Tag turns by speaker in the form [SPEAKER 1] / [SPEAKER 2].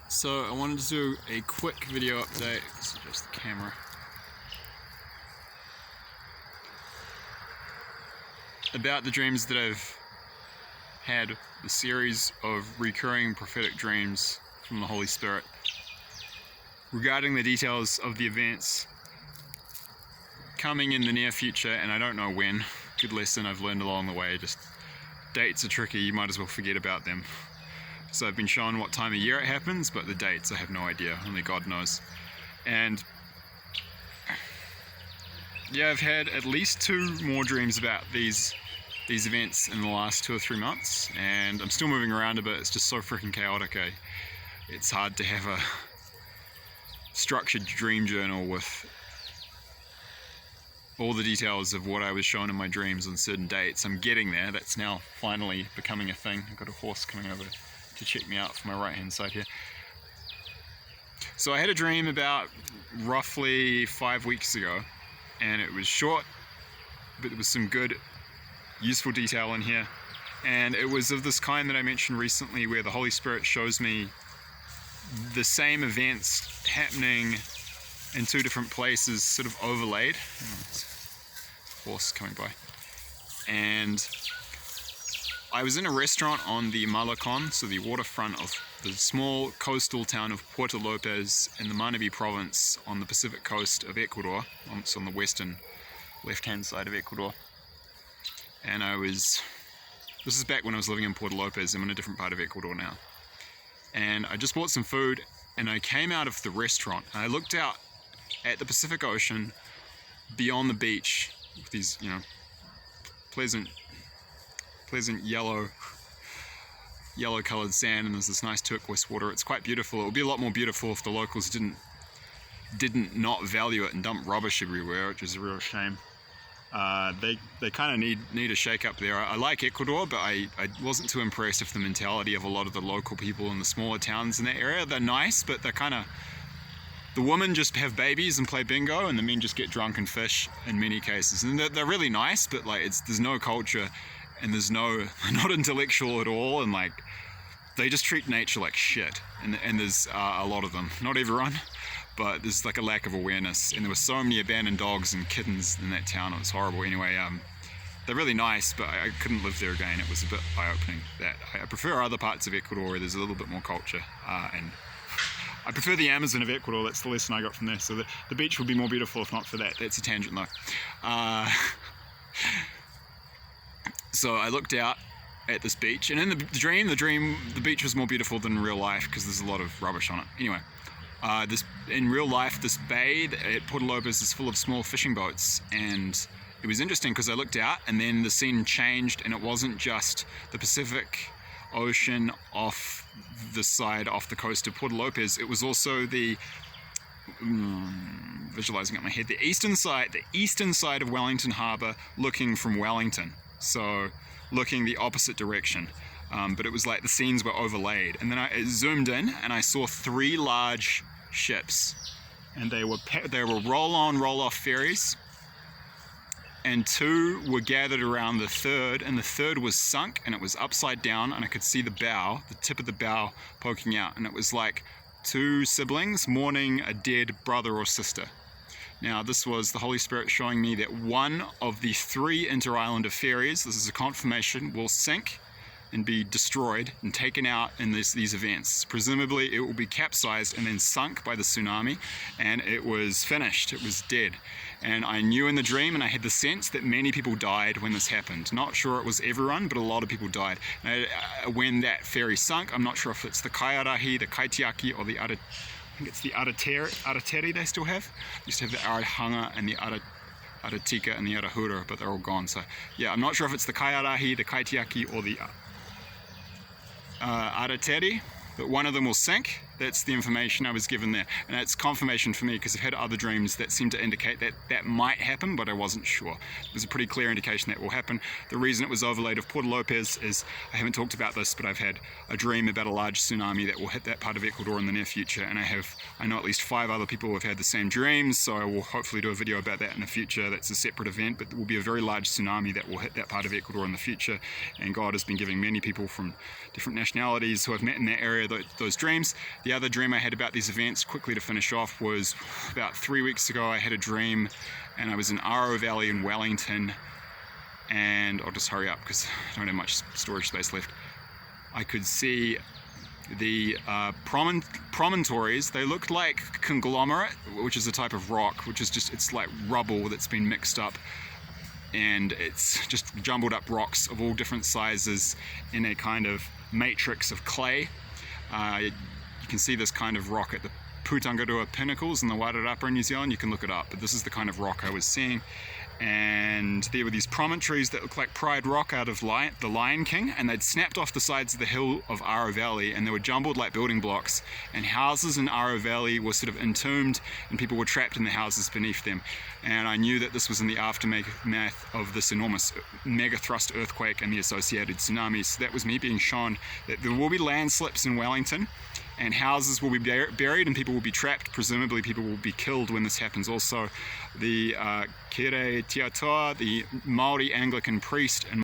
[SPEAKER 1] So I wanted to do a quick video update. This is just the camera. About the dreams that I've had, the series of recurring prophetic dreams from the Holy Spirit regarding the details of the events coming in the near future, and I don't know when. Good lesson I've learned along the way. Just dates are tricky, you might as well forget about them. So I've been shown what time of year it happens, but the dates I have no idea, only God knows. And yeah, I've had at least 2 more dreams about these events in the last 2 or 3 months, and I'm still moving around a bit. It's just so freaking chaotic. It's hard to have a structured dream journal with all the details of what I was shown in my dreams on certain dates. I'm getting there. That's now finally becoming a thing. I've got a horse coming over to check me out from my right hand side here. So I had a dream about roughly 5 weeks ago, and it was short, but there was some good useful detail in here, and it was of this kind that I mentioned recently, where the Holy Spirit shows me the same events happening in 2 different places, sort of overlaid. Horse coming by. And I was in a restaurant on the Malacon, so the waterfront of the small coastal town of Puerto Lopez in the Manabi province on the Pacific coast of Ecuador. It's on the western left-hand side of Ecuador. And this is back when I was living in Puerto Lopez. I'm in a different part of Ecuador now. And I just bought some food, and I came out of the restaurant, and I looked out at the Pacific Ocean beyond the beach with these, pleasant yellow colored sand, and there's this nice turquoise water. It's quite beautiful. It would be a lot more beautiful if the locals didn't not value it and dump rubbish everywhere, which is a real shame. They kind of need a shake up there. I like Ecuador, but I wasn't too impressed with the mentality of a lot of the local people in the smaller towns in that area. They're nice, but they're kind of, the women just have babies and play bingo, and the men just get drunk and fish in many cases. And they're really nice, but there's no culture, and they're not intellectual at all, and they just treat nature like shit. And there's a lot of them, not everyone, but there's a lack of awareness. And there were so many abandoned dogs and kittens in that town. It was horrible. Anyway, they're really nice, but I couldn't live there again. It was a bit eye-opening. That I prefer other parts of Ecuador where there's a little bit more culture, and I prefer the Amazon of Ecuador. That's the lesson I got from there. So the beach would be more beautiful if not for that. That's a tangent though. So I looked out at this beach, and in the dream, the beach was more beautiful than in real life because there's a lot of rubbish on it. Anyway, in real life, this bay at Puerto Lopez is full of small fishing boats, and it was interesting because I looked out, and then the scene changed, and it wasn't just the Pacific Ocean off the coast of Puerto Lopez. It was also visualizing it in my head, the eastern side of Wellington Harbour, looking from Wellington. So looking the opposite direction, but it was like the scenes were overlaid. And then I zoomed in, and I saw 3 large ships, and they were roll-on, roll-off ferries, and 2 were gathered around the third, and the third was sunk, and it was upside down, and I could see the tip of the bow poking out, and it was like 2 siblings mourning a dead brother or sister. Now, this was the Holy Spirit showing me that one of the 3 interislander ferries, this is a confirmation, will sink and be destroyed and taken out in these events. Presumably it will be capsized and then sunk by the tsunami, and it was finished, it was dead. And I knew in the dream, and I had the sense that many people died when this happened. Not sure it was everyone, but a lot of people died. When that ferry sunk, I'm not sure if it's the Kaiarahi, the Kaitiaki, or the I think it's the Arateri they still have. They used to have the Arahanga and the Aratika and the Arahura, but they're all gone. So yeah, I'm not sure if it's the Kaiarahi, the Kaitiaki, or the Arateri, but one of them will sink. That's the information I was given there, and it's confirmation for me because I've had other dreams that seem to indicate that might happen, but I wasn't sure. It was a pretty clear indication that will happen. The reason it was overlaid of Puerto Lopez is, I haven't talked about this, but I've had a dream about a large tsunami that will hit that part of Ecuador in the near future, and I know at least 5 other people who have had the same dreams, so I will hopefully do a video about that in the future. That's a separate event, but there will be a very large tsunami that will hit that part of Ecuador in the future, and God has been giving many people from different nationalities who I've met in that area those dreams. The other dream I had about these events, quickly to finish off, was about 3 weeks ago I had a dream and I was in Aro Valley in Wellington, and I'll just hurry up because I don't have much storage space left. I could see the promontories. They looked like conglomerate, which is a type of rock, which is just, it's like rubble that's been mixed up, and it's just jumbled up rocks of all different sizes in a kind of matrix of clay. You can see this kind of rock at the Putangarua Pinnacles in the Wairarapa in New Zealand. You can look it up, but this is the kind of rock I was seeing. And there were these promontories that looked like Pride Rock out of The Lion King, and they'd snapped off the sides of the hill of Aro Valley, and they were jumbled like building blocks, and houses in Aro Valley were sort of entombed, and people were trapped in the houses beneath them. And I knew that this was in the aftermath of this enormous mega thrust earthquake and the associated tsunamis. So that was me being shown that there will be landslips in Wellington, and houses will be buried and people will be trapped. Presumably people will be killed when this happens. Also, the Kerei, the Maori Anglican priest and